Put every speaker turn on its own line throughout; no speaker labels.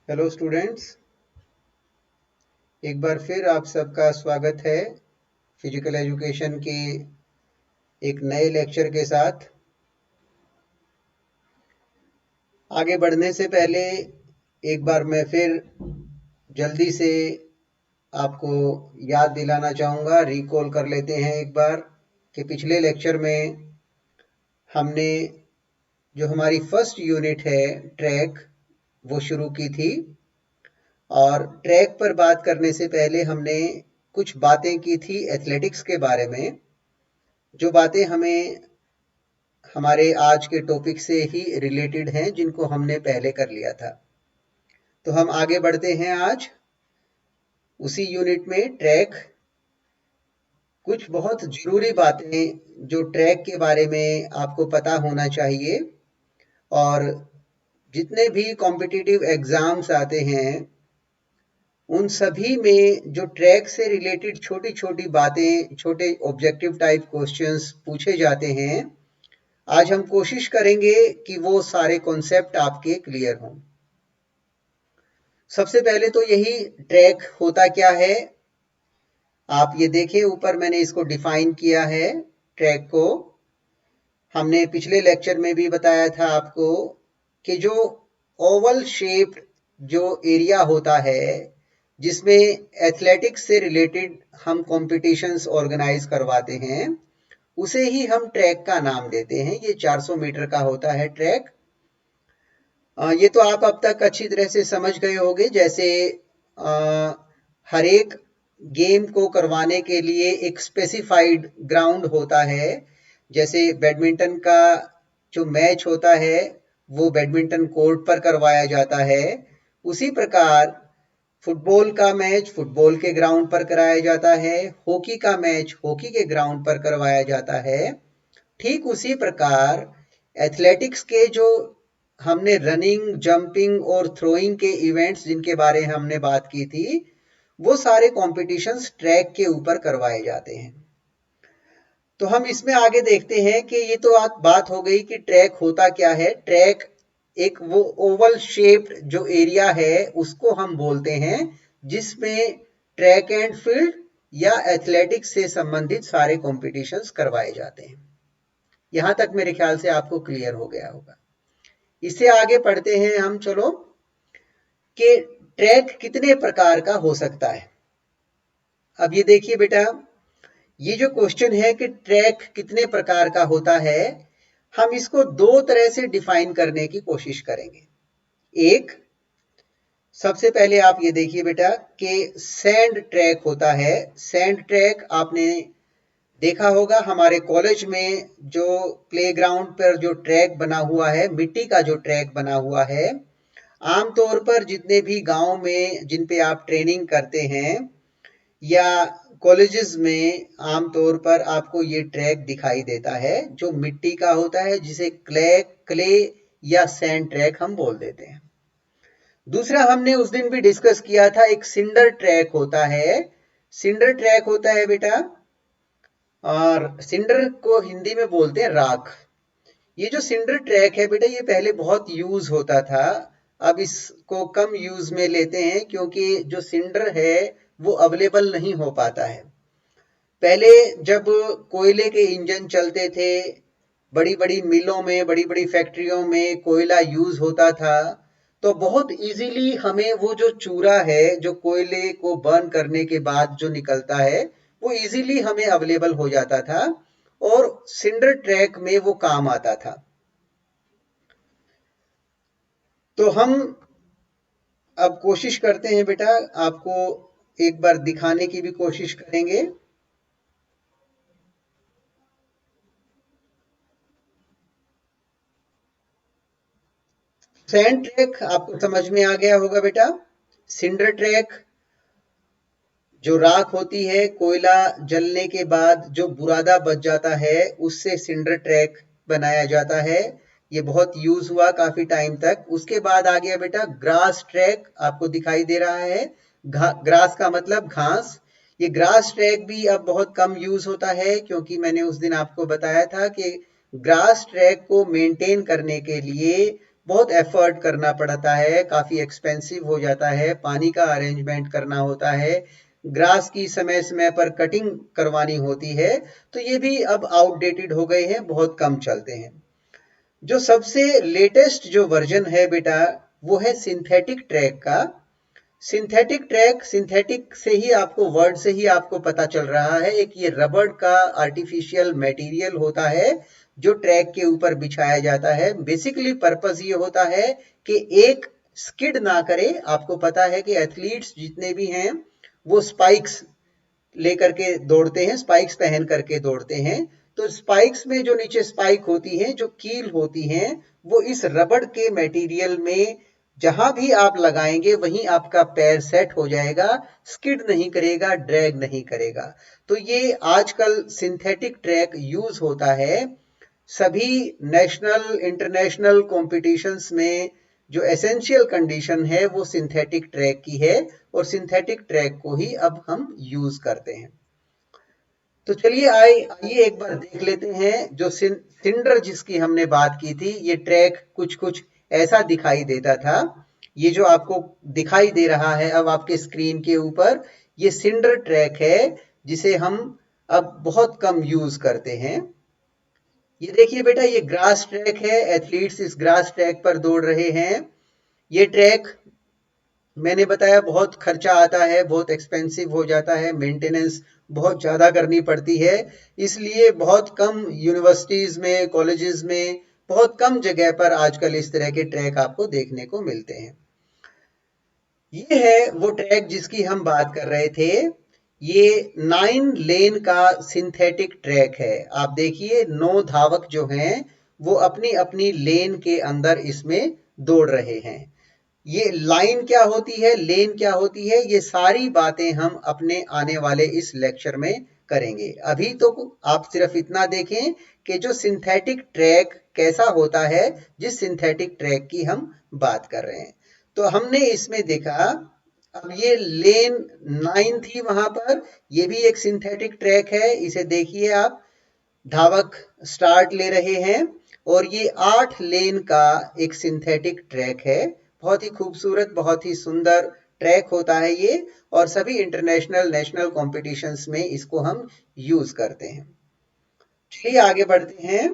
Hello students, एक बार फिर आप सबका स्वागत है फिजिकल एजुकेशन के एक नए लेक्चर के साथ। आगे बढ़ने से पहले एक बार मैं फिर जल्दी से आपको याद दिलाना चाहूँगा, रिकॉल कर लेते हैं एक बार कि पिछले लेक्चर में हमने जो हमारी फर्स्ट यूनिट है ट्रैक वो शुरू की थी। और ट्रैक पर बात करने से पहले हमने कुछ बातें की थी एथलेटिक्स के बारे में, जो बातें हमें हमारे आज के टॉपिक से ही रिलेटेड हैं, जिनको हमने पहले कर लिया था। तो हम आगे बढ़ते हैं आज उसी यूनिट में ट्रैक। कुछ बहुत जरूरी बातें जो ट्रैक के बारे में आपको पता होना चाहिए, और जितने भी कॉम्पिटिटिव एग्जाम्स आते हैं उन सभी में जो ट्रैक से रिलेटेड छोटी छोटी बातें, छोटे ऑब्जेक्टिव टाइप क्वेश्चंस पूछे जाते हैं, आज हम कोशिश करेंगे कि वो सारे कॉन्सेप्ट आपके क्लियर हों। सबसे पहले तो यही, ट्रैक होता क्या है। आप ये देखिए, ऊपर मैंने इसको डिफाइन किया है ट्रैक को। हमने पिछले लेक्चर में भी बताया था आपको कि जो ओवल शेप्ड जो एरिया होता है जिसमें एथलेटिक्स से रिलेटेड हम कॉम्पिटिशन्स ऑर्गेनाइज करवाते हैं, उसे ही हम ट्रैक का नाम देते हैं। ये 400 मीटर का होता है ट्रैक। ये तो आप अब तक अच्छी तरह से समझ गए होंगे। जैसे हर एक गेम को करवाने के लिए एक स्पेसिफाइड ग्राउंड होता है। जैसे बैडमिंटन का जो मैच होता है वो बैडमिंटन कोर्ट पर करवाया जाता है, उसी प्रकार फुटबॉल का मैच फुटबॉल के ग्राउंड पर कराया जाता है, हॉकी का मैच हॉकी के ग्राउंड पर करवाया जाता है। ठीक उसी प्रकार एथलेटिक्स के जो हमने रनिंग, जंपिंग और थ्रोइंग के इवेंट्स जिनके बारे में हमने बात की थी, वो सारे कॉम्पिटिशन्स ट्रैक के ऊपर करवाए जाते हैं। तो हम इसमें आगे देखते हैं कि ये तो बात हो गई कि ट्रैक होता क्या है। ट्रैक एक वो ओवल शेप्ड जो एरिया है उसको हम बोलते हैं, जिसमें ट्रैक एंड फील्ड या एथलेटिक्स से संबंधित सारे कॉम्पिटिशन्स करवाए जाते हैं। यहां तक मेरे ख्याल से आपको क्लियर हो गया होगा। इससे आगे पढ़ते हैं हम, चलो, कि ट्रैक कितने प्रकार का हो सकता है। अब ये देखिए बेटा, ये जो क्वेश्चन है कि ट्रैक कितने प्रकार का होता है, हम इसको दो तरह से डिफाइन करने की कोशिश करेंगे। एक, सबसे पहले आप ये देखिए बेटा कि सैंड ट्रैक होता है। सैंड ट्रैक आपने देखा होगा हमारे कॉलेज में, जो प्लेग्राउंड पर जो ट्रैक बना हुआ है, मिट्टी का जो ट्रैक बना हुआ है। आमतौर पर जितने भी गांव में जिन पे आप ट्रेनिंग करते हैं या कॉलेजेस में, आमतौर पर आपको ये ट्रैक दिखाई देता है जो मिट्टी का होता है, जिसे क्ले या सैंड ट्रैक हम बोल देते हैं। दूसरा हमने उस दिन भी डिस्कस किया था, एक सिंडर ट्रैक होता है। सिंडर ट्रैक होता है बेटा, और सिंडर को हिंदी में बोलते हैं राख। ये जो सिंडर ट्रैक है बेटा, ये पहले बहुत यूज होता था, अब इसको कम यूज में लेते हैं क्योंकि जो सिंडर है वो अवेलेबल नहीं हो पाता है। पहले जब कोयले के इंजन चलते थे, बड़ी बड़ी मिलों में, बड़ी बड़ी फैक्ट्रियों में कोयला यूज होता था, तो बहुत इजीली हमें वो जो चूरा है, जो कोयले को बर्न करने के बाद जो निकलता है, वो इजीली हमें अवेलेबल हो जाता था और सिंडर ट्रैक में वो काम आता था। तो हम अब कोशिश करते हैं बेटा, आपको एक बार दिखाने की भी कोशिश करेंगे। सैंड ट्रैक आपको समझ में आ गया होगा बेटा। सिंडर ट्रैक जो राख होती है, कोयला जलने के बाद जो बुरादा बच जाता है, उससे सिंडर ट्रैक बनाया जाता है। ये बहुत यूज हुआ काफी टाइम तक। उसके बाद आ गया बेटा ग्रास ट्रैक, आपको दिखाई दे रहा है। ग्रास का मतलब घास। ये ग्रास ट्रैक भी अब बहुत कम यूज होता है, क्योंकि मैंने उस दिन आपको बताया था कि ग्रास ट्रैक को मेंटेन करने के लिए बहुत एफर्ट करना पड़ता है, काफी एक्सपेंसिव हो जाता है, पानी का अरेंजमेंट करना होता है, ग्रास की समय समय पर कटिंग करवानी होती है, तो ये भी अब आउटडेटेड हो गए हैं, बहुत कम चलते हैं। जो सबसे लेटेस्ट जो वर्जन है बेटा, वो है सिंथेटिक ट्रैक का। सिंथेटिक ट्रैक, सिंथेटिक से ही आपको, वर्ड से ही आपको पता चल रहा है, एक ये रबड़ का आर्टिफिशियल मटेरियल होता है जो ट्रैक के ऊपर बिछाया जाता है। बेसिकली पर्पस ये होता है कि एक स्किड ना करे। आपको पता है कि एथलीट्स जितने भी हैं वो स्पाइक्स लेकर के दौड़ते हैं, स्पाइक्स पहन करके दौड़ते हैं। तो स्पाइक्स में जो नीचे स्पाइक होती हैं, जो कील होती हैं, वो इस रबड़ के मटेरियल में जहां भी आप लगाएंगे वहीं आपका पैर सेट हो जाएगा, स्किड नहीं करेगा, ड्रैग नहीं करेगा। तो ये आजकल सिंथेटिक ट्रैक यूज होता है सभी नेशनल इंटरनेशनल कॉम्पिटिशन्स में। जो एसेंशियल कंडीशन है वो सिंथेटिक ट्रैक की है और सिंथेटिक ट्रैक को ही अब हम यूज करते हैं। तो चलिए आइए एक बार देख लेते हैं जो सिंडर जिसकी हमने बात की थी। ये ट्रैक कुछ कुछ ऐसा दिखाई देता था। ये जो आपको दिखाई दे रहा है अब आपके स्क्रीन के ऊपर, ये सिंडर ट्रैक है जिसे हम अब बहुत कम यूज करते हैं। ये देखिए बेटा, ये ग्रास ट्रैक है, एथलीट्स इस ग्रास ट्रैक पर दौड़ रहे हैं। ये ट्रैक मैंने बताया बहुत खर्चा आता है, बहुत एक्सपेंसिव हो जाता है, मेंटेनेंस बहुत ज्यादा करनी पड़ती है, इसलिए बहुत कम यूनिवर्सिटीज में, कॉलेजेस में, बहुत कम जगह पर आजकल इस तरह के ट्रैक आपको देखने को मिलते हैं। ये है वो ट्रैक जिसकी हम बात कर रहे थे। ये 9 लेन का सिंथेटिक ट्रैक है। आप देखिए 9 धावक जो हैं वो अपनी अपनी लेन के अंदर इसमें दौड़ रहे हैं। ये लाइन क्या होती है, लेन क्या होती है, ये सारी बातें हम अपने आने वाले इस लेक्चर में करेंगे। अभी तो आप सिर्फ इतना देखें कि जो सिंथेटिक ट्रैक कैसा होता है, जिस सिंथेटिक ट्रैक की हम बात कर रहे हैं। तो हमने इसमें देखा, अब ये लेन 9 थी वहां पर, ये भी एक सिंथेटिक ट्रैक है। इसे देखिए आप, धावक स्टार्ट ले रहे हैं और ये 8 लेन का एक सिंथेटिक ट्रैक है। बहुत ही खूबसूरत, बहुत ही सुंदर ट्रैक होता है ये, और सभी इंटरनेशनल नेशनल कॉम्पिटिशन्स में इसको हम यूज करते हैं। चलिए आगे बढ़ते हैं।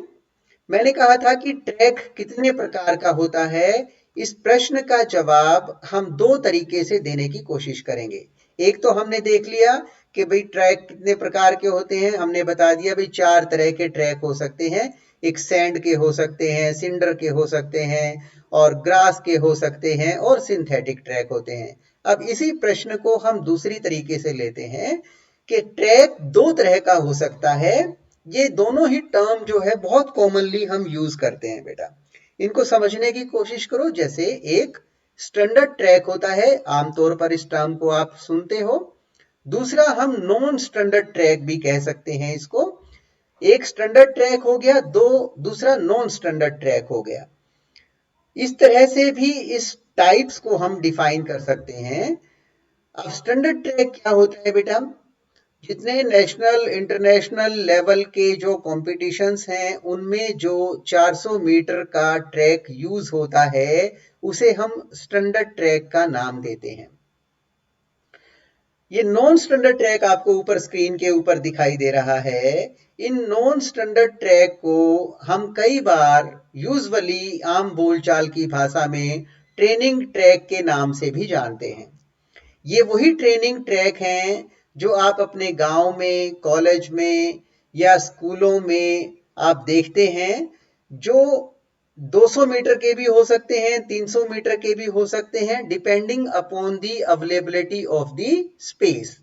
मैंने कहा था कि ट्रैक कितने प्रकार का होता है। इस प्रश्न का जवाब हम दो तरीके से देने की कोशिश करेंगे। एक तो हमने देख लिया कि भाई ट्रैक कितने प्रकार के होते हैं, हमने बता दिया भाई 4 तरह के ट्रैक हो सकते हैं। एक सैंड के हो सकते हैं, सिंडर के हो सकते हैं, और ग्रास के हो सकते हैं, और सिंथेटिक ट्रैक होते हैं। अब इसी प्रश्न को हम दूसरी तरीके से लेते हैं कि ट्रैक दो तरह का हो सकता है। ये दोनों ही टर्म जो है बहुत कॉमनली हम यूज करते हैं बेटा, इनको समझने की कोशिश करो। जैसे एक स्टैंडर्ड ट्रैक होता है, आमतौर पर इस टर्म को आप सुनते हो। दूसरा हम नॉन स्टैंडर्ड ट्रैक भी कह सकते हैं इसको। एक स्टैंडर्ड ट्रैक हो गया, दूसरा नॉन स्टैंडर्ड ट्रैक हो गया। इस तरह से भी इस टाइप्स को हम डिफाइन कर सकते हैं। अब स्टैंडर्ड ट्रैक क्या होता है बेटा, जितने नेशनल इंटरनेशनल लेवल के जो कॉम्पिटिशन्स हैं उनमें जो 400 मीटर का ट्रैक यूज होता है उसे हम स्टैंडर्ड ट्रैक का नाम देते हैं। ये नॉन स्टैंडर्ड ट्रैक आपको ऊपर स्क्रीन के ऊपर दिखाई दे रहा है। इन नॉन स्टैंडर्ड ट्रैक को हम कई बार यूजुअली आम बोलचाल की भाषा में ट्रेनिंग ट्रैक के नाम से भी जानते हैं। ये वही ट्रेनिंग ट्रैक हैं जो आप अपने गांव में, कॉलेज में या स्कूलों में आप देखते हैं, जो 200 मीटर के भी हो सकते हैं, 300 मीटर के भी हो सकते हैं, depending upon the availability of the space.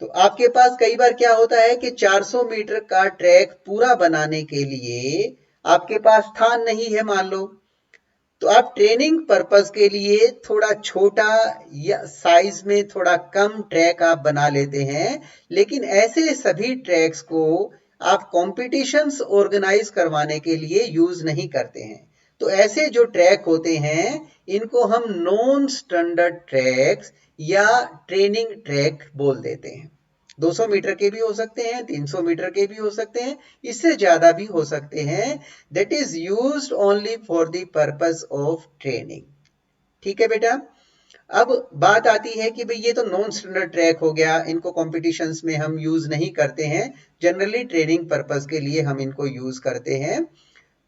तो आपके पास कई बार क्या होता है कि 400 मीटर का ट्रैक पूरा बनाने के लिए आपके पास स्थान नहीं है मान लो, तो आप ट्रेनिंग पर्पस के लिए थोड़ा छोटा या साइज में थोड़ा कम ट्रैक आप बना लेते हैं। लेकिन ऐसे सभी ट्रैक्स को आप कॉम्पिटिशन्स ऑर्गेनाइज करवाने के लिए यूज नहीं करते हैं। तो ऐसे जो ट्रैक होते हैं इनको हम नॉन स्टैंडर्ड ट्रैक्स या ट्रेनिंग ट्रैक बोल देते हैं। 200 मीटर के भी हो सकते हैं, 300 मीटर के भी हो सकते हैं, इससे ज्यादा भी हो सकते हैं। That is used only for the purpose of training. ठीक है बेटा। अब बात आती है कि भाई ये तो नॉन स्टैंडर्ड ट्रैक हो गया, इनको कॉम्पिटिशन्स में हम यूज नहीं करते हैं, जनरली ट्रेनिंग पर्पस के लिए हम इनको यूज करते हैं।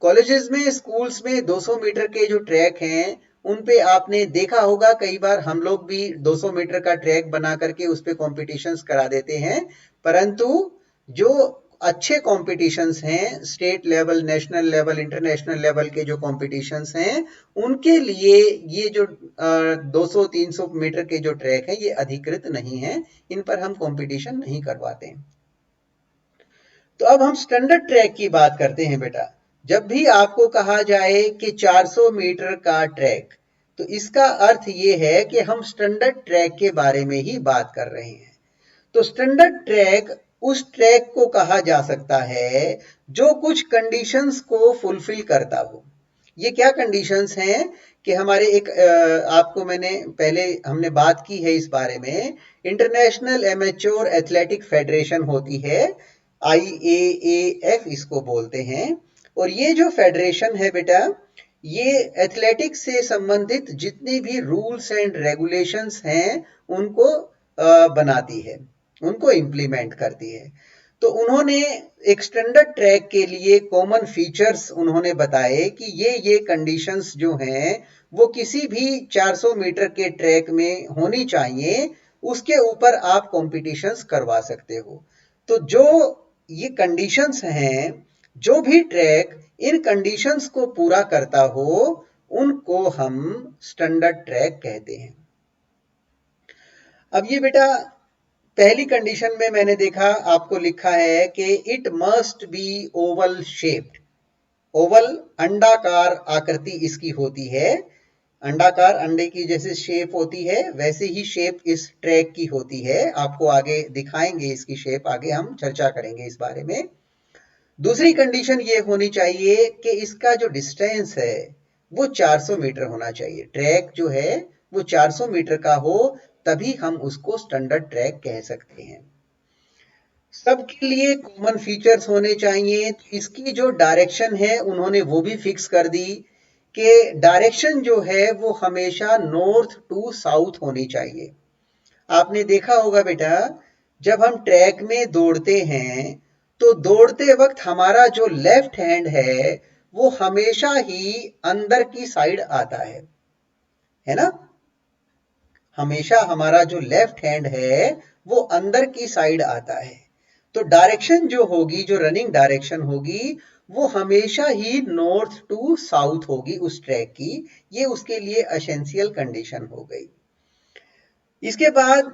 कॉलेजेस में, स्कूल्स में 200 मीटर के जो ट्रैक हैं उन पे आपने देखा होगा, कई बार हम लोग भी 200 मीटर का ट्रैक बना करके उस पे कॉम्पिटिशन्स करा देते हैं। परंतु जो अच्छे कॉम्पिटिशन्स हैं, state level, national level, international level के जो कॉम्पिटिशन्स हैं, उनके लिए ये जो 200-300 मीटर के जो ट्रैक हैं ये अधिकृत नहीं है, इन पर हम कॉम्पिटिशन नहीं करवाते हैं। तो अब हम स्टैंडर्ड ट्रैक की बात करते हैं बेटा। जब भी आपको कहा जाए कि 400 मीटर का ट्रैक, तो इसका अर्थ ये है कि हम स्टैंडर्ड ट्रैक के बारे में ही बात कर रहे हैं। तो स्टैंडर्ड ट्रैक उस ट्रैक को कहा जा सकता है जो कुछ कंडीशंस को फुलफिल करता हो। ये क्या कंडीशंस हैं कि हमारे एक आपको मैंने पहले हमने बात की है इस बारे में, इंटरनेशनल एमेच्योर एथलेटिक फेडरेशन होती है, IAAF इसको बोलते हैं। और ये जो फेडरेशन है बेटा, ये एथलेटिक्स से संबंधित जितने भी रूल्स एंड रेगुलेशंस हैं उनको बनाती है, उनको इंप्लीमेंट करती है। तो उन्होंने एक स्टैंडर्ड ट्रैक के लिए कॉमन फीचर्स उन्होंने बताए कि ये कंडीशंस जो हैं वो किसी भी 400 मीटर के ट्रैक में होनी चाहिए, उसके ऊपर आप कॉम्पिटिशन्स करवा सकते हो। तो जो ये कंडीशंस हैं, जो भी ट्रैक इन कंडीशंस को पूरा करता हो उनको हम स्टैंडर्ड ट्रैक कहते हैं। अब ये बेटा पहली कंडीशन में मैंने देखा आपको लिखा है कि it must be oval shaped. Oval अंडाकार आकृति इसकी होती है, अंडाकार अंडे की जैसे शेप होती है वैसे ही शेप इस ट्रैक की होती है। आपको आगे दिखाएंगे इसकी शेप, आगे हम चर्चा करेंगे इस बारे में। दूसरी कंडीशन ये होनी चाहिए कि इसका जो डिस्टेंस है वो 400 मीटर होना चाहिए। ट्रैक जो है वो 400 मीटर का हो, तभी हम उसको स्टैंडर्ड ट्रैक कह सकते हैं। सबके लिए कॉमन फीचर्स होने चाहिए। इसकी जो डायरेक्शन है उन्होंने वो भी फिक्स कर दी कि डायरेक्शन जो है वो हमेशा नॉर्थ टू साउथ होनी चाहिए। आपने देखा होगा बेटा, जब हम ट्रैक में दौड़ते हैं तो दौड़ते वक्त हमारा जो लेफ्ट हैंड है वो हमेशा ही अंदर की साइड आता है ना? हमेशा हमारा जो लेफ्ट हैंड है वो अंदर की साइड आता है। तो डायरेक्शन जो होगी, जो रनिंग डायरेक्शन होगी, वो हमेशा ही नॉर्थ टू साउथ होगी उस ट्रैक की। ये उसके लिए एसेंशियल कंडीशन हो गई। इसके बाद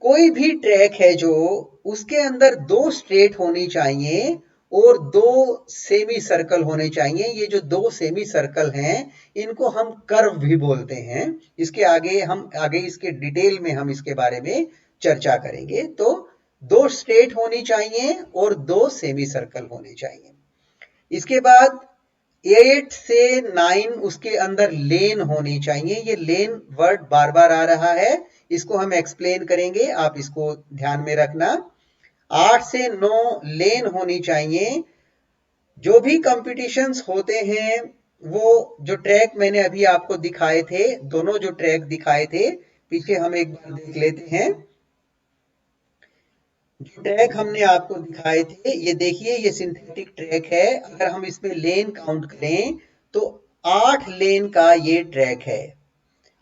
कोई भी ट्रैक है जो, उसके अंदर 2 स्ट्रेट होनी चाहिए और 2 सेमी सर्कल होने चाहिए। ये जो 2 सेमी सर्कल हैं इनको हम कर्व भी बोलते हैं। इसके आगे हम इसके डिटेल में हम इसके बारे में चर्चा करेंगे। तो 2 स्ट्रेट होनी चाहिए और 2 सेमी सर्कल होने चाहिए। इसके बाद 8 से 9 उसके अंदर लेन होनी चाहिए। ये लेन वर्ड बार बार आ रहा है, इसको हम एक्सप्लेन करेंगे, आप इसको ध्यान में रखना। 8 से 9 लेन होनी चाहिए। जो भी कंपटीशंस होते हैं, वो जो ट्रैक मैंने अभी आपको दिखाए थे, दोनों जो ट्रैक दिखाए थे, पीछे हम एक बार देख लेते हैं। जो ट्रैक हमने आपको दिखाए थे, ये देखिए ये सिंथेटिक ट्रैक है। अगर हम इसमें लेन काउंट करें तो 8 लेन का ये ट्रैक है।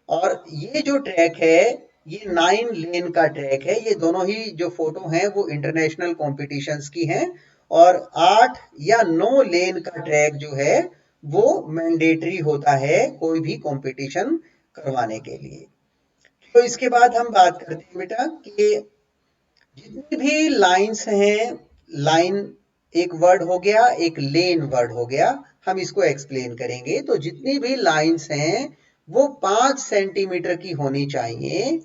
और ये जो ट्रैक है ये 9 लेन का ट्रैक है। ये दोनों ही जो फोटो हैं वो इंटरनेशनल कॉम्पिटिशन्स की हैं। और 8 या 9 लेन का ट्रैक जो है वो मैंडेटरी होता है कोई भी कंपटीशन करवाने के लिए। तो इसके बाद हम बात करते हैं बेटा कि जितनी भी लाइंस हैं, लाइन एक वर्ड हो गया, एक लेन वर्ड हो गया, हम इसको एक्सप्लेन करेंगे। तो जितनी भी लाइंस हैं वो 5 सेंटीमीटर की होनी चाहिए।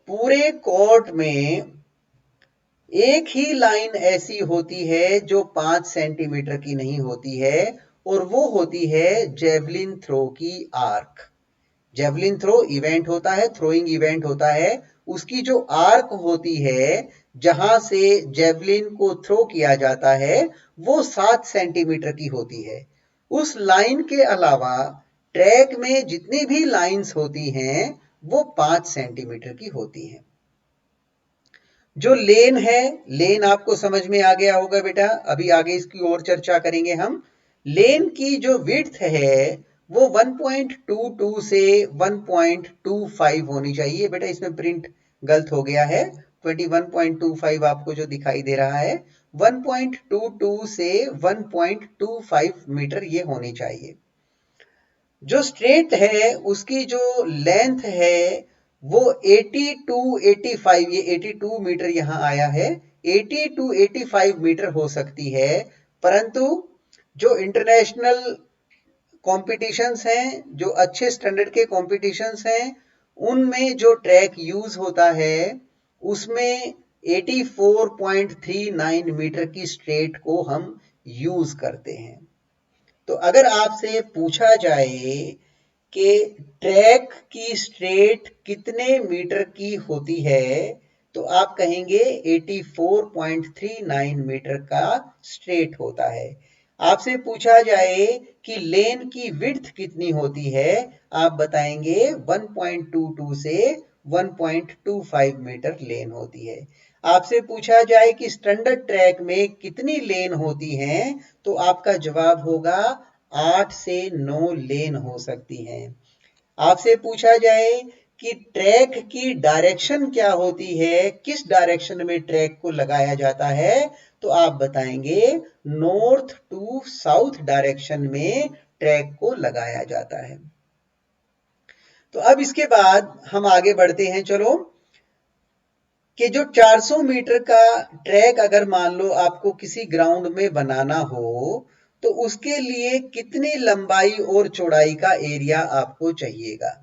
पूरे कोर्ट में एक ही लाइन ऐसी होती है जो 5 सेंटीमीटर की नहीं होती है, और वो होती है जेवलिन थ्रो की आर्क। जेवलिन थ्रो इवेंट होता है, थ्रोइंग इवेंट होता है, उसकी जो आर्क होती है जहां से जेवलिन को थ्रो किया जाता है वो 7 सेंटीमीटर की होती है। उस लाइन के अलावा ट्रैक में जितनी भी लाइंस होती हैं वो 5 सेंटीमीटर की होती हैं। जो लेन है, लेन आपको समझ में आ गया होगा बेटा, अभी आगे इसकी और चर्चा करेंगे हम। लेन की जो विड्थ है वो 1.22 से 1.25 होनी चाहिए। बेटा इसमें प्रिंट गलत हो गया है, 21.25 आपको जो दिखाई दे रहा है, 1.22 से 1.25 मीटर ये होनी चाहिए। जो स्ट्रेट है उसकी जो लेंथ है वो 80 टू 85, ये 82 मीटर यहां आया है, 80 टू 85 मीटर हो सकती है। परंतु जो इंटरनेशनल कॉम्पिटिशंस हैं, जो अच्छे स्टैंडर्ड के कॉम्पिटिशंस हैं, उनमें जो ट्रैक यूज होता है उसमें 84.39 मीटर की स्ट्रेट को हम यूज करते हैं। तो अगर आपसे पूछा जाए कि ट्रैक की स्ट्रेट कितने मीटर की होती है तो आप कहेंगे 84.39 मीटर का स्ट्रेट होता है। आपसे पूछा जाए कि लेन की विड्थ कितनी होती है, आप बताएंगे 1.22 से 1.25 मीटर लेन होती है। आपसे पूछा जाए कि स्टैंडर्ड ट्रैक में कितनी लेन होती हैं तो आपका जवाब होगा 8 से 9 लेन हो सकती हैं। आपसे पूछा जाए कि ट्रैक की डायरेक्शन क्या होती है, किस डायरेक्शन में ट्रैक को लगाया जाता है, तो आप बताएंगे नॉर्थ टू साउथ डायरेक्शन में ट्रैक को लगाया जाता है। तो अब इसके बाद हम आगे बढ़ते हैं। चलो, कि जो 400 मीटर का ट्रैक अगर मान लो आपको किसी ग्राउंड में बनाना हो तो उसके लिए कितनी लंबाई और चौड़ाई का एरिया आपको चाहिएगा।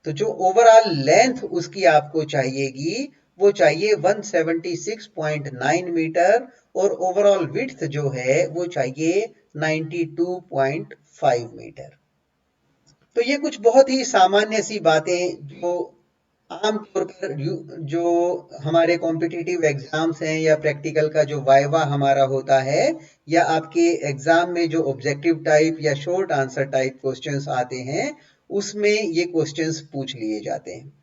तो जो ओवरऑल लेंथ उसकी आपको चाहिएगी वो चाहिए 176.9 मीटर और ओवरऑल विड्थ जो है वो चाहिए 92.5 मीटर। तो ये कुछ बहुत ही सामान्य सी बातें जो आमतौर पर जो हमारे कॉम्पिटिटिव एग्जाम्स हैं या प्रैक्टिकल का जो वाइवा हमारा होता है या आपके एग्जाम में जो ऑब्जेक्टिव टाइप या शॉर्ट आंसर टाइप क्वेश्चंस आते हैं उसमें ये क्वेश्चंस पूछ लिए जाते हैं।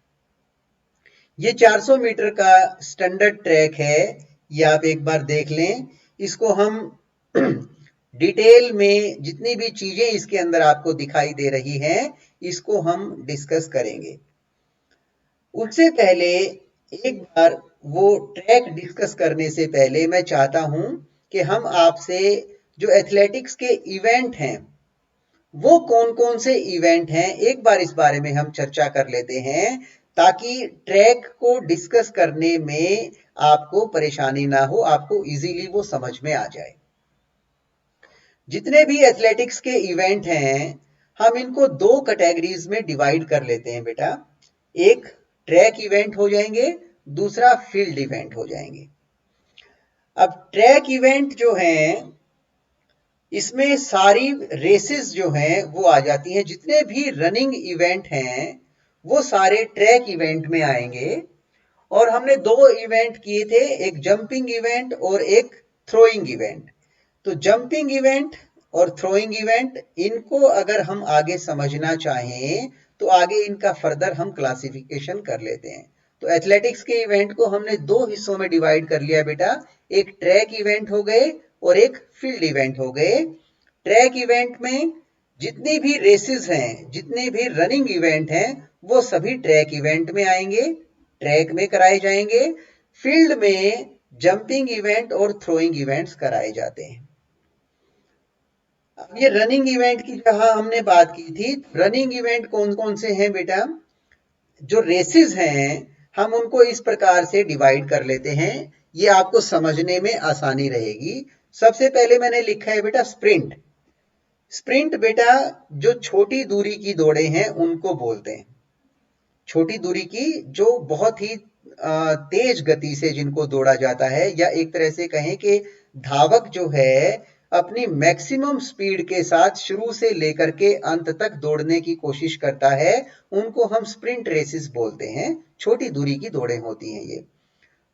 ये 400 मीटर का स्टैंडर्ड ट्रैक है, ये आप एक बार देख लें। इसको हम डिटेल में जितनी भी चीजें इसके अंदर आपको दिखाई दे रही हैं इसको हम डिस्कस करेंगे। उससे पहले एक बार वो ट्रैक डिस्कस करने से पहले मैं चाहता हूं कि हम आपसे जो एथलेटिक्स के इवेंट हैं वो कौन कौन से इवेंट हैं एक बार इस बारे में हम चर्चा कर लेते हैं ताकि ट्रैक को डिस्कस करने में आपको परेशानी ना हो, आपको इजीली वो समझ में आ जाए। जितने भी एथलेटिक्स के इवेंट हैं हम इनको दो कैटेगरीज में डिवाइड कर लेते हैं बेटा। एक ट्रैक इवेंट हो जाएंगे, दूसरा फील्ड इवेंट हो जाएंगे। अब ट्रैक इवेंट जो हैं इसमें सारी रेसेस जो हैं वो आ जाती हैं, जितने भी रनिंग इवेंट हैं वो सारे ट्रैक इवेंट में आएंगे। और हमने दो इवेंट किए थे, एक जंपिंग इवेंट और एक थ्रोइंग इवेंट। तो जंपिंग इवेंट और थ्रोइंग इवेंट इनको अगर हम आगे समझना चाहें तो आगे इनका फर्दर हम क्लासिफिकेशन कर लेते हैं। तो एथलेटिक्स के इवेंट को हमने दो हिस्सों में डिवाइड कर लिया बेटा, एक ट्रैक इवेंट हो गए और एक फील्ड इवेंट हो गए। ट्रैक इवेंट में जितनी भी रेसेस हैं, जितने भी रनिंग इवेंट हैं वो सभी ट्रैक इवेंट में आएंगे, ट्रैक में कराए जाएंगे। फील्ड में जंपिंग इवेंट और थ्रोइंग इवेंट्स कराए जाते हैं। अब ये रनिंग इवेंट की जहां हमने बात की थी, रनिंग इवेंट कौन कौन से हैं बेटा, जो रेसेस हैं हम उनको इस प्रकार से डिवाइड कर लेते हैं, ये आपको समझने में आसानी रहेगी। सबसे पहले मैंने लिखा है बेटा स्प्रिंट। स्प्रिंट बेटा जो छोटी दूरी की दौड़े हैं उनको बोलते हैं, छोटी दूरी की जो बहुत ही तेज गति से जिनको दौड़ा जाता है, या एक तरह से कहें कि धावक जो है अपनी मैक्सिमम स्पीड के साथ शुरू से लेकर के अंत तक दौड़ने की कोशिश करता है, उनको हम स्प्रिंट रेसेस बोलते हैं। छोटी दूरी की दौड़ें होती हैं ये।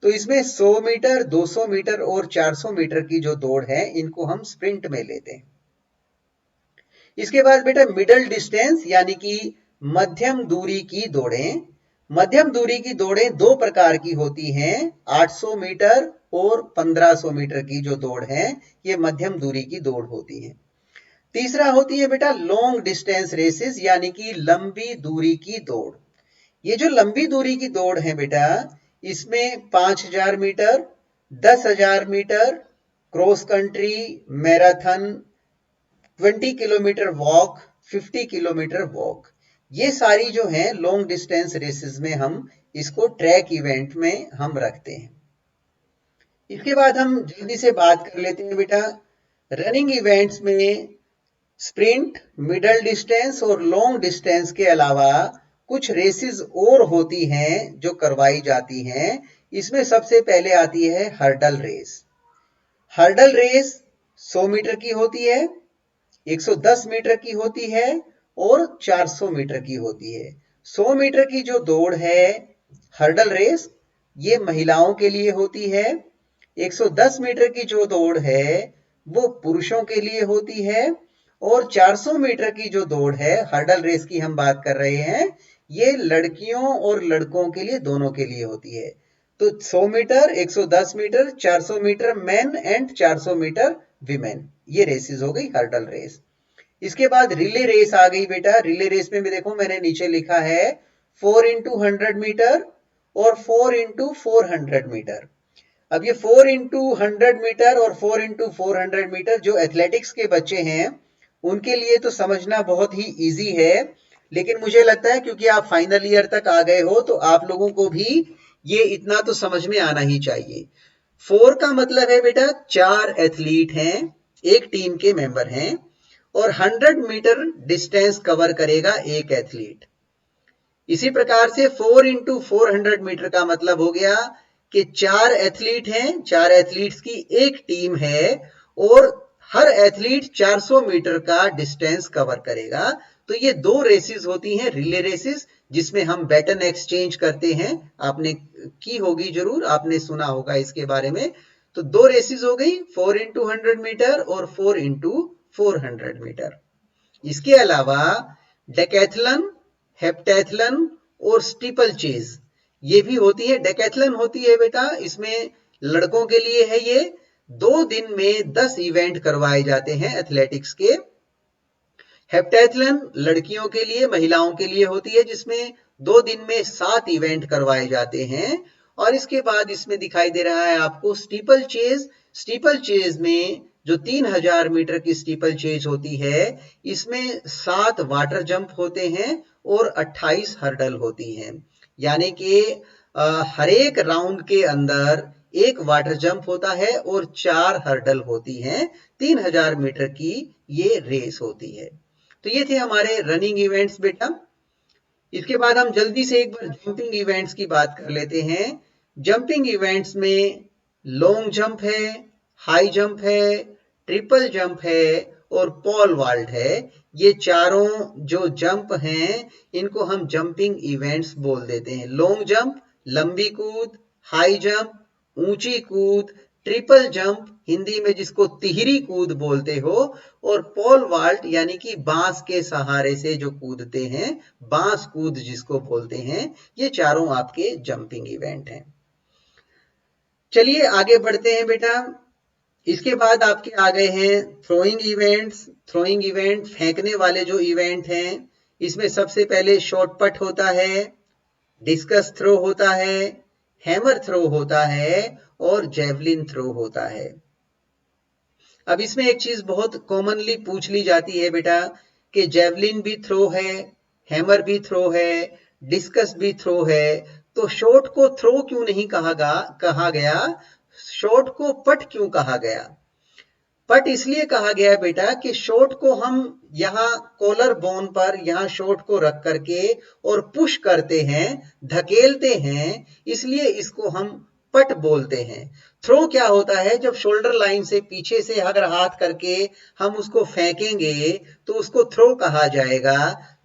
तो इसमें 100 मीटर, 200 मीटर और 400 मीटर की जो दौड़ है, इनको हम स्प्रिंट में लेते हैं। इसके बाद बेटा मिडल डिस्टेंस यानी कि मध्यम दूरी की दौड़ें। मध्यम दूरी की दौड़ें दो प्रकार की होती हैं, 800 मीटर और 1500 मीटर की जो दौड़ है, ये मध्यम दूरी की दौड़ होती है। तीसरा होती है बेटा लॉन्ग डिस्टेंस रेसेस यानी कि लंबी दूरी की दौड़। ये जो लंबी दूरी की दौड़ है बेटा, इसमें 5000 metre, 10,000 metre, cross country, marathon, 20 kilometre walk, 50 kilometre walk, ये सारी जो है लॉन्ग डिस्टेंस रेसेस में हम इसको ट्रैक इवेंट में हम रखते हैं। इसके बाद हम जल्दी से बात कर लेते हैं बेटा रनिंग इवेंट्स में स्प्रिंट, मिडल डिस्टेंस और लॉन्ग डिस्टेंस के अलावा कुछ रेसेस और होती हैं जो करवाई जाती हैं। इसमें सबसे पहले आती है hurdle race. Hurdle race 100 metre की होती है, 110 मीटर की होती है और 400 मीटर की होती है। 100 मीटर की जो दौड़ है हर्डल रेस, ये महिलाओं के लिए होती है। 110 मीटर की जो दौड़ है वो पुरुषों के लिए होती है और 400 मीटर की जो दौड़ है हर्डल रेस की हम बात कर रहे हैं, ये लड़कियों और लड़कों के लिए दोनों के लिए होती है। तो 100 metre, 110 metre, 400 metre men and 400 metre women, ये रेसेस हो गई हर्डल रेस। इसके बाद रिले रेस आ गई बेटा। रिले रेस में भी देखो मैंने नीचे लिखा है 4 into 100 मीटर और 4 into 400 मीटर। अब ये 4 into 100 मीटर और 4 into 400 मीटर जो एथलेटिक्स के बच्चे हैं उनके लिए तो समझना बहुत ही इजी है, लेकिन मुझे लगता है क्योंकि आप फाइनल ईयर तक आ गए हो तो आप लोगों को भी ये इतना तो समझ में आना ही चाहिए। 4 का मतलब है बेटा 4 एथलीट हैं, एक टीम के मेंबर हैं और 100 मीटर डिस्टेंस कवर करेगा एक एथलीट। इसी प्रकार से 4 into 400 मीटर का मतलब हो गया कि 4 एथलीट हैं, 4 एथलीट्स की एक टीम है और हर एथलीट 400 मीटर का डिस्टेंस कवर करेगा। तो ये दो रेसेस होती हैं रिले रेसेस, जिसमें हम बैटन एक्सचेंज करते हैं। आपने की होगी जरूर, आपने सुना होगा इसके बारे में। तो दो रेसेस हो गई, 4 into 100 मीटर और 4 into 400 मीटर। इसके अलावा डेकैथलन, हेप्टैथलन और स्टीपल चेज ये भी होती है। डेकैथलन होती है बेटा, इसमें लड़कों के लिए है ये, 2 दिन में 10 इवेंट करवाए जाते हैं एथलेटिक्स के। हेप्टैथलन लड़कियों के लिए, महिलाओं के लिए होती है, जिसमें 2 दिन में 7 इवेंट करवाए जाते हैं। और इसके बाद इसमें दिखाई दे रहा है आपको स्टीपल चेज। स्टीपल चेज में जो 3000 मीटर की स्टीपल चेज होती है, इसमें 7 वाटर जंप होते हैं और 28 हर्डल होती हैं। यानी कि हर एक राउंड के अंदर एक वाटर जंप होता है और 4 हर्डल होती हैं। 3000 मीटर की ये रेस होती है। तो ये थे हमारे रनिंग इवेंट्स बेटा। इसके बाद हम जल्दी से एक बार जंपिंग इवेंट्स की बात कर लेते हैं। जंपिंग इवेंट्स में लॉन्ग जंप है, हाई जंप है, ट्रिपल जंप है और पॉल वॉल्ट है। ये चारों जो जंप हैं इनको हम जंपिंग इवेंट्स बोल देते हैं। लॉन्ग जंप लंबी कूद, हाई जंप ऊंची कूद, ट्रिपल जंप हिंदी में जिसको तिहरी कूद बोलते हो, और पोल वॉल्ट यानी कि बांस के सहारे से जो कूदते हैं, बांस कूद जिसको बोलते हैं। ये चारों आपके जंपिंग इवेंट हैं। चलिए आगे बढ़ते हैं बेटा। इसके बाद आपके आ गए हैं थ्रोइंग इवेंट्स। थ्रोइंग इवेंट फेंकने वाले जो इवेंट हैं, इसमें सबसे पहले शॉट पट होता है, डिस्कस थ्रो होता है, हैमर थ्रो होता है और जेवलिन थ्रो होता है। अब इसमें एक चीज बहुत कॉमनली पूछ ली जाती है बेटा कि जेवलिन भी थ्रो है, हैमर भी थ्रो है, डिस्कस भी थ्रो है, तो शॉट को थ्रो क्यों नहीं कहा गया, शॉट को पट क्यों कहा गया? पट इसलिए कहा गया बेटा कि शॉट को हम यहाँ कॉलर बोन पर यहाँ शॉट को रख करके और पुश करते हैं, धकेलते हैं, इसलिए इसको हम पट बोलते हैं। थ्रो क्या होता है, जब शोल्डर लाइन से पीछे से अगर हाथ करके हम उसको फेंकेंगे तो उसको थ्रो कहा जाएगा।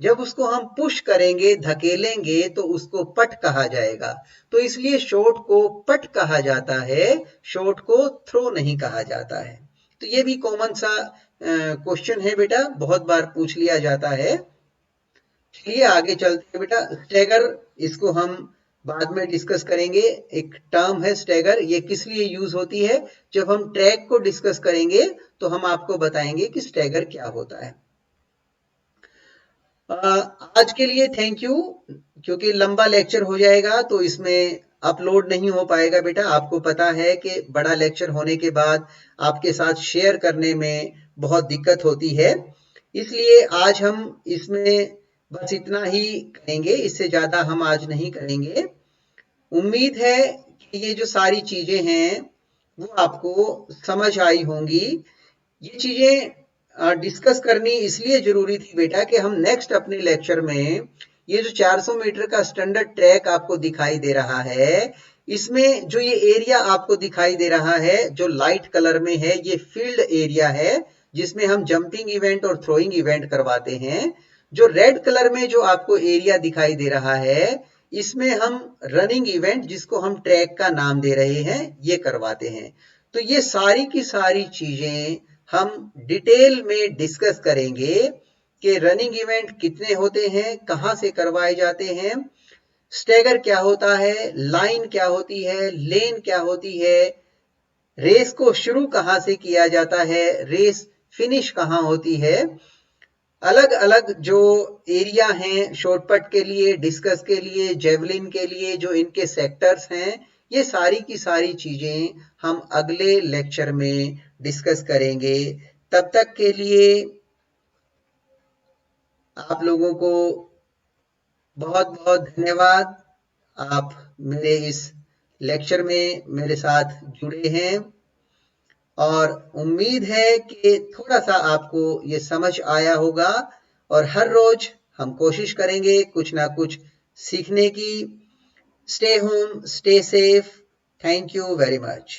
जब उसको हम पुश करेंगे, धकेलेंगे, तो उसको पट कहा जाएगा। तो इसलिए शॉट को पट कहा जाता है, शॉट को थ्रो नहीं कहा जाता है। तो ये भी कॉमन सा क्वेश्चन है बेटा, बहुत बार पूछ लिया जाता है। चलिए आगे चलते हैं बेटा। स्टैगर, इसको हम बाद में डिस्कस करेंगे। एक टर्म है स्टैगर, ये किस लिए यूज होती है, जब हम ट्रैक को डिस्कस करेंगे तो हम आपको बताएंगे कि स्टैगर क्या होता है। आज के लिए थैंक यू, क्योंकि लंबा लेक्चर हो जाएगा तो इसमें अपलोड नहीं हो पाएगा बेटा। आपको पता है कि बड़ा लेक्चर होने के बाद आपके साथ शेयर करने में बहुत दिक्कत होती है, इसलिए आज हम इसमें बस इतना ही करेंगे, इससे ज्यादा हम आज नहीं करेंगे। उम्मीद है कि ये जो सारी चीजें हैं वो आपको समझ आई होंगी। ये चीजें डिस्कस करनी इसलिए जरूरी थी बेटा कि हम नेक्स्ट अपने लेक्चर में ये जो 400 मीटर का स्टैंडर्ड ट्रैक आपको दिखाई दे रहा है, इसमें जो ये एरिया आपको दिखाई दे रहा है जो लाइट कलर में है, ये फील्ड एरिया है जिसमें हम जंपिंग इवेंट और थ्रोइंग इवेंट करवाते हैं। जो रेड कलर में जो आपको एरिया दिखाई दे रहा है, इसमें हम रनिंग इवेंट, जिसको हम ट्रैक का नाम दे रहे हैं, ये करवाते हैं। तो ये सारी की सारी चीजें हम डिटेल में डिस्कस करेंगे कि रनिंग इवेंट कितने होते हैं, कहां से करवाए जाते हैं, स्टैगर क्या होता है, लाइन क्या होती है, लेन क्या होती है, रेस को शुरू कहां से किया जाता है, रेस फिनिश कहां होती है, अलग अलग जो एरिया हैं शॉर्टपट के लिए, डिस्कस के लिए, जेवलिन के लिए, जो इनके सेक्टर्स हैं, ये सारी की सारी चीजें हम अगले लेक्चर में डिस्कस करेंगे। तब तक के लिए आप लोगों को बहुत बहुत धन्यवाद। आप मेरे इस लेक्चर में मेरे साथ जुड़े हैं और उम्मीद है कि थोड़ा सा आपको ये समझ आया होगा, और हर रोज हम कोशिश करेंगे कुछ ना कुछ सीखने की। Stay home, stay safe. Thank you very much.